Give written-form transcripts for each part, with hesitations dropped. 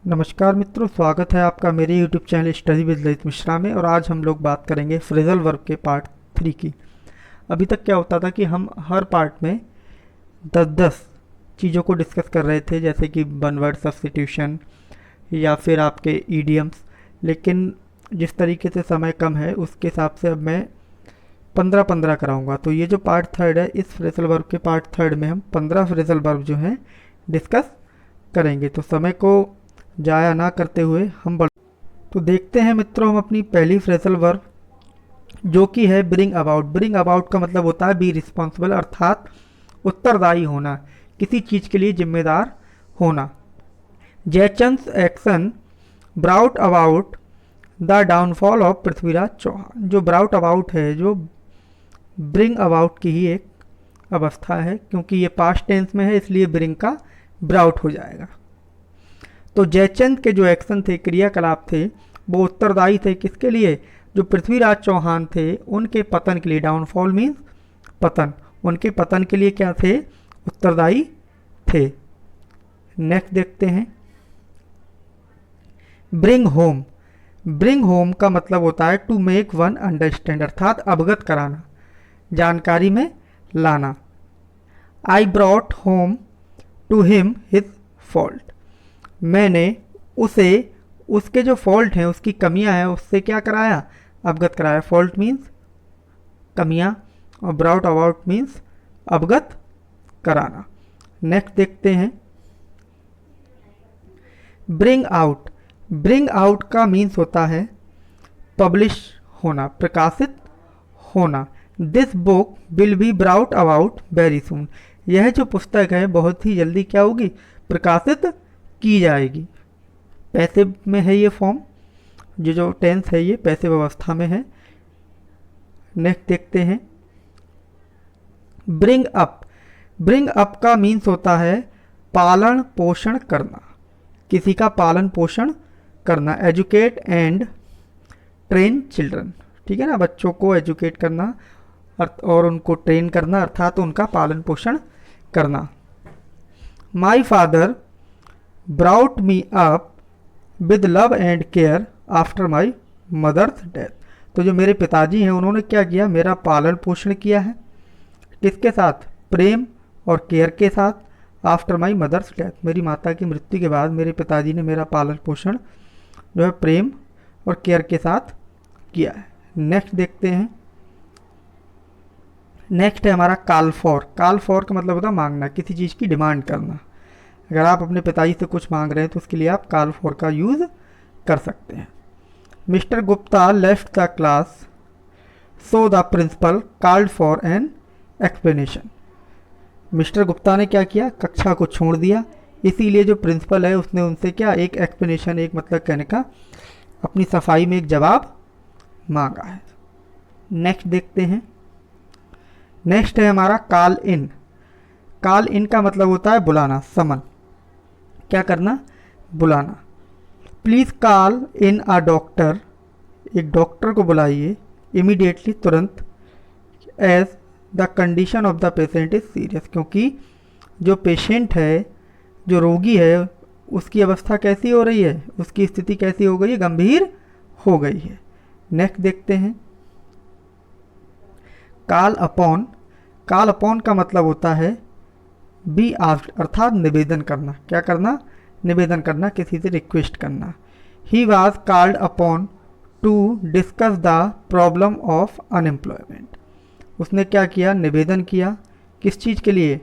नमस्कार मित्रों, स्वागत है आपका मेरे YouTube channel study with Lalit Mishra में। और आज हम लोग बात करेंगे फ्रेजल वर्ब के पार्ट 3 की। अभी तक क्या होता था कि हम हर पार्ट में 10-10 चीज़ों को डिस्कस कर रहे थे, जैसे कि वन वर्ड सब्स्टिट्यूशन या फिर आपके ईडियम्स। लेकिन जिस तरीके से समय कम है उसके हिसाब से अब मैं 15-15 कराऊंगा। तो ये जो पार्ट 3 है, इस फ्रेजल वर्ब के पार्ट 3 में हम 15 फ्रेजल वर्ब जो हैं डिस्कस करेंगे। तो समय को जाया ना करते हुए हम बढ़ तो देखते हैं मित्रों, हम अपनी पहली फ्रेजल वर्ब जो कि है ब्रिंग अबाउट। ब्रिंग अबाउट का मतलब होता है बी रिस्पॉन्सिबल, अर्थात उत्तरदायी होना, किसी चीज़ के लिए जिम्मेदार होना। Jaichand's action brought about the downfall of Prithviraj Chauhan. जो ब्राउट अबाउट है, जो ब्रिंग अबाउट की ही एक अवस्था है, क्योंकि ये पास्ट टेंस में है इसलिए ब्रिंग का ब्राउट हो जाएगा। तो जयचंद के जो एक्शन थे, क्रियाकलाप थे, वो उत्तरदायी थे किसके लिए? जो पृथ्वीराज चौहान थे उनके पतन के लिए। डाउनफॉल मीन्स पतन, उनके पतन के लिए क्या थे? उत्तरदायी थे। नेक्स्ट देखते हैं, ब्रिंग होम। ब्रिंग होम का मतलब होता है टू मेक वन अंडरस्टैंड, अर्थात अवगत कराना, जानकारी में लाना। I brought home to him his fault. मैंने उसे उसके जो फॉल्ट हैं, उसकी कमियां हैं, उससे क्या कराया? अवगत कराया। फॉल्ट मीन्स कमियां और ब्राउट अबाउट मीन्स अवगत कराना। नेक्स्ट देखते हैं, ब्रिंग आउट। ब्रिंग आउट का मीन्स होता है पब्लिश होना, प्रकाशित होना। This book will be brought about very soon. यह जो पुस्तक है बहुत ही जल्दी क्या होगी? प्रकाशित की जाएगी। पैसिव में है ये फॉर्म, जो टेंस है ये पैसिव अवस्था में है। नेक्स्ट देखते हैं, ब्रिंग अप। ब्रिंग अप का मीन्स होता है पालन पोषण करना, किसी का पालन पोषण करना। एजुकेट एंड ट्रेन चिल्ड्रन, ठीक है ना, बच्चों को एजुकेट करना और उनको ट्रेन करना, अर्थात उनका पालन पोषण करना। My father brought me up with love and care after my mother's death. तो जो मेरे पिताजी हैं उन्होंने क्या किया? मेरा पालन पोषण किया है। किसके साथ? प्रेम और केयर के साथ। आफ्टर माई मदर्स डेथ, मेरी माता की मृत्यु के बाद मेरे पिताजी ने मेरा पालन पोषण जो है प्रेम और केयर के साथ किया है। नेक्स्ट देखते हैं, नेक्स्ट है हमारा कॉल फॉर। कॉल फॉर का मतलब होता है मांगना, किसी चीज़ की डिमांड करना। अगर आप अपने पिताजी से कुछ मांग रहे हैं तो उसके लिए आप कॉल फॉर का यूज़ कर सकते हैं। Mister Gupta left the class so the principal called for an explanation. Mister Gupta ने क्या किया? कक्षा को छोड़ दिया, इसीलिए जो प्रिंसिपल है उसने उनसे क्या? एक एक्सप्लेनेशन, एक मतलब कहने का, अपनी सफाई में एक जवाब मांगा है। नेक्स्ट देखते हैं, नेक्स्ट है हमारा कॉल इन। कॉल इन का मतलब होता है बुलाना, समन। क्या करना? बुलाना। Please call in a doctor. एक डॉक्टर को बुलाइए इमीडिएटली, तुरंत। As the condition of the patient is serious, क्योंकि जो पेशेंट है, जो रोगी है, उसकी अवस्था कैसी हो रही है? उसकी स्थिति कैसी हो गई है? गंभीर हो गई है। नेक्स्ट देखते हैं, कॉल अपॉन। कॉल अपॉन का मतलब होता है बी आस्क्ड, अर्थात निवेदन करना। क्या करना? निवेदन करना, किसी से रिक्वेस्ट करना। He was called upon two discuss the problem of unemployment. उसने क्या किया? निवेदन किया। किस चीज़ के लिए?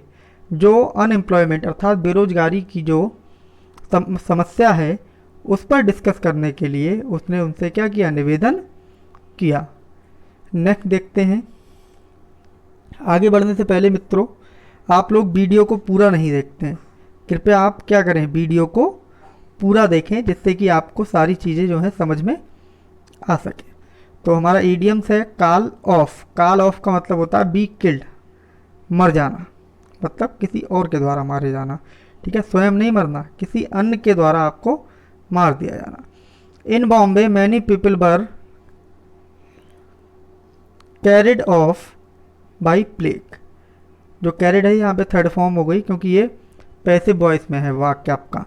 जो अनएम्प्लॉयमेंट अर्थात बेरोजगारी की जो समस्या है उस पर डिस्कस करने के लिए उसने उनसे क्या किया? निवेदन किया। नेक्स्ट देखते हैं, आगे बढ़ने से पहले मित्रों, आप लोग वीडियो को पूरा नहीं देखते हैं, कृपया आप क्या करें? वीडियो को पूरा देखें, जिससे कि आपको सारी चीज़ें जो हैं समझ में आ सके। तो हमारा ईडियम्स है कॉल ऑफ। कॉल ऑफ का मतलब होता है बी किल्ड, मर जाना, मतलब किसी और के द्वारा मारे जाना, ठीक है, स्वयं नहीं मरना, किसी अन्य के द्वारा आपको मार दिया जाना। In Bombay many people were carried off by plague. जो कैरिड है यहाँ पे थर्ड फॉर्म हो गई, क्योंकि ये पैसिव वॉइस में है वाक्य आपका।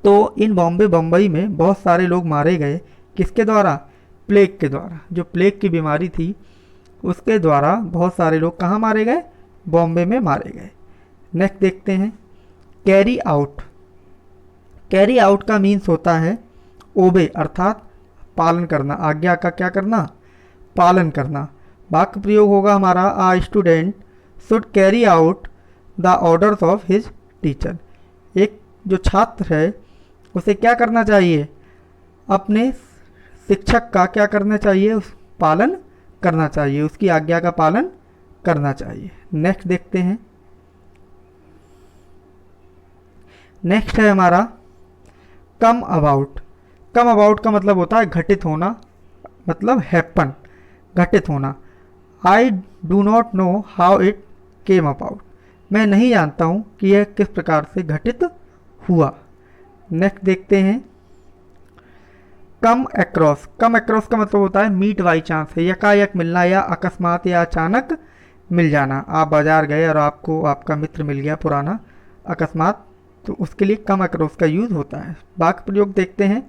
तो इन बम्बई में बहुत सारे लोग मारे गए। किसके द्वारा? प्लेग के द्वारा। जो प्लेग की बीमारी थी उसके द्वारा बहुत सारे लोग कहाँ मारे गए? बॉम्बे में मारे गए। नेक्स्ट देखते हैं कैरी आउट। कैरी आउट का मीन्स होता है ओबे अर्थात पालन करना, आज्ञा का क्या करना? पालन करना। वाक्य प्रयोग होगा हमारा a student should carry out the orders of his teacher. एक जो छात्र है उसे क्या करना चाहिए? अपने शिक्षक का क्या करना चाहिए? उस पालन करना चाहिए, उसकी आज्ञा का पालन करना चाहिए। नेक्स्ट देखते हैं। नेक्स्ट है हमारा कम अबाउट। कम अबाउट का मतलब होता है घटित होना, मतलब हैपन, घटित होना। I do not know how it came about. मैं नहीं जानता हूँ कि यह किस प्रकार से घटित हुआ। नेक्स्ट देखते हैं कम अक्रॉस। कम अक्रॉस का मतलब होता है मीट बाई चांस है, यकायक मिलना या अकस्मात या अचानक मिल जाना। आप बाजार गए और आपको आपका मित्र मिल गया पुराना अकस्मात, तो उसके लिए कम अक्रॉस का यूज़ होता है। वाक्य प्रयोग देखते हैं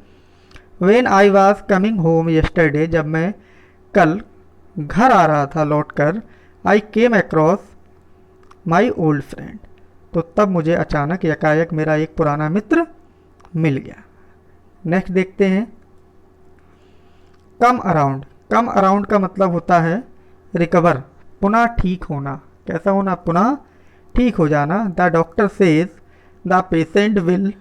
when I was coming home yesterday. जब मैं कल घर आ रहा था लौट कर, I came across my old friend. तो तब मुझे अचानक यकायक मेरा एक पुराना मित्र मिल गया। नेक्स्ट देखते हैं कम अराउंड। कम अराउंड का मतलब होता है रिकवर, पुनः ठीक होना। कैसा होना? पुनः ठीक हो जाना। The doctor says the patient will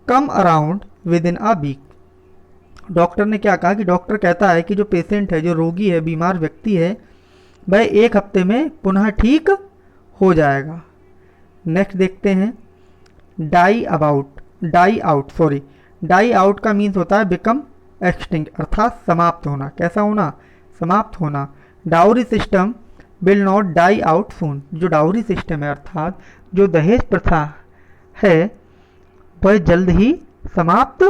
come around within a week. Doctor ने क्या कहा कि डॉक्टर कहता है कि जो पेशेंट है, जो रोगी है, बीमार व्यक्ति है, वह एक हफ्ते में पुनः ठीक हो जाएगा। नेक्स्ट देखते हैं डाई आउट। डाई आउट का मीन्स होता है बिकम एक्सटिंक्ट अर्थात समाप्त होना। कैसा होना? समाप्त होना। Dowry system will not die out soon. जो डाउरी सिस्टम है अर्थात जो दहेज प्रथा है वह जल्द ही समाप्त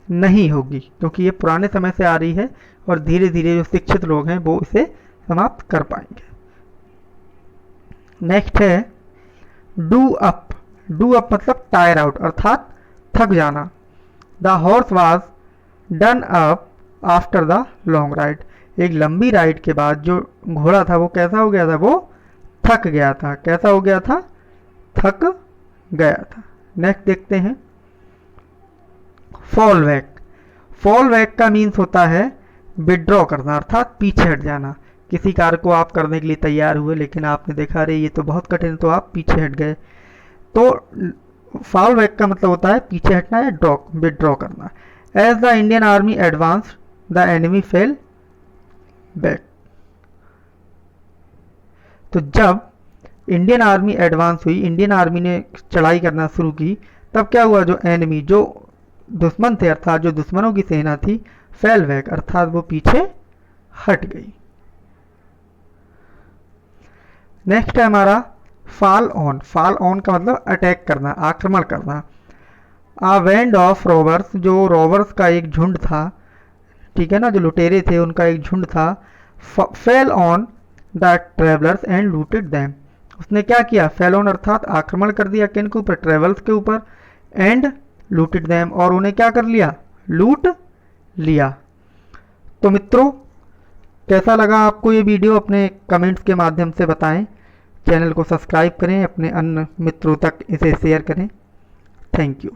नहीं होगी, क्योंकि ये पुराने समय से आ रही है और धीरे धीरे जो शिक्षित लोग हैं वो इसे समाप्त कर पाएंगे। नेक्स्ट है डू अप। डू अप मतलब टायर आउट अर्थात थक जाना। The horse was done up after the long ride. एक लंबी राइड के बाद जो घोड़ा था वो कैसा हो गया था? वो थक गया था। कैसा हो गया था? थक गया था। नेक्स्ट देखते हैं फॉल बैक। फॉल बैक का मीन्स होता है विड्रॉ करना अर्थात पीछे हट जाना। किसी कार्य को आप करने के लिए तैयार हुए लेकिन आपने देखा अरे ये तो बहुत कठिन, तो आप पीछे हट गए। तो फॉल बैक का मतलब होता है पीछे हटना या विड्रॉ करना। As the Indian army advance the enemy fell back. तो जब इंडियन आर्मी एडवांस हुई, इंडियन आर्मी ने चढ़ाई करना शुरू की, तब क्या हुआ? जो एनिमी, जो दुश्मन थे अर्थात जो दुश्मनों की सेना थी, फेल बैक अर्थात वो पीछे हट गई। नेक्स्ट है हमारा फॉल ऑन। फॉल ऑन का मतलब अटैक करना, आक्रमण करना। आ बैंड ऑफ रॉबर्स, जो रॉबर्स का एक झुंड था, ठीक है ना, जो लुटेरे थे उनका एक झुंड था, fell on the travellers and looted them. उसने क्या किया? फेल ऑन अर्थात आक्रमण कर दिया किन के ऊपर? ट्रेवल्स के ऊपर। एंड लूटेड दैम और उन्हें क्या कर लिया? लूट लिया। तो मित्रों कैसा लगा आपको ये वीडियो? अपने कमेंट्स के माध्यम से बताएं। चैनल को सब्सक्राइब करें, अपने अन्य मित्रों तक इसे शेयर करें। Thank you.